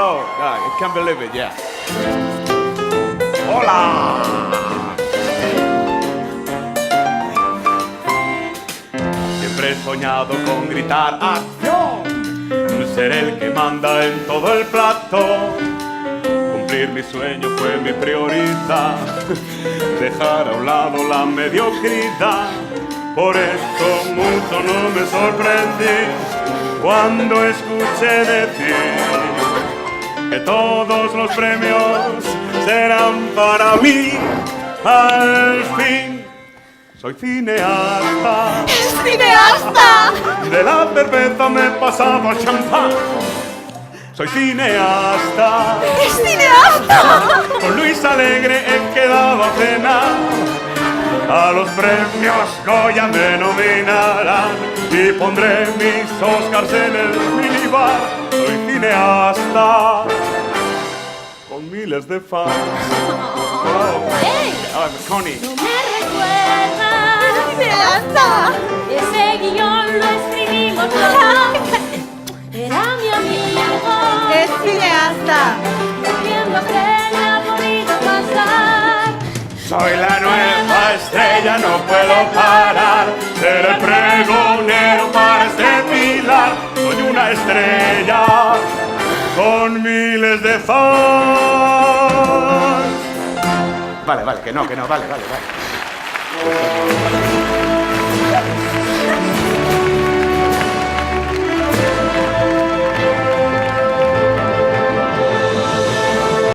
No, I can't believe it, yeah. ¡Hola! Siempre he soñado con gritar ¡acción! Ser el que manda en todo el plato. Cumplir mi sueño fue mi prioridad. Dejar a un lado la mediocridad. Por esto mucho no me sorprendí cuando escuché decir que todos los premios serán para mí. Al fin soy cineasta. ¡Es cineasta! De la cerveza me he pasado al champán. Soy cineasta. ¡Es cineasta! Con Luis Alegre he quedado a cenar. A los premios Goya me nominarán y pondré mis Oscars en el minibar. Soy cineasta con miles de fans. ¡Ey! Connie. ¿No me recuerdas? ¡Es cineasta! Ese guión lo escribimos los dos. Era mi amigo. ¡Es cineasta! Viendo que le ha podido pasar. Soy la nueva estrella, no puedo parar. Seré pregonero para este pilar. Soy una estrella con miles de fans. Vale, que no, vale.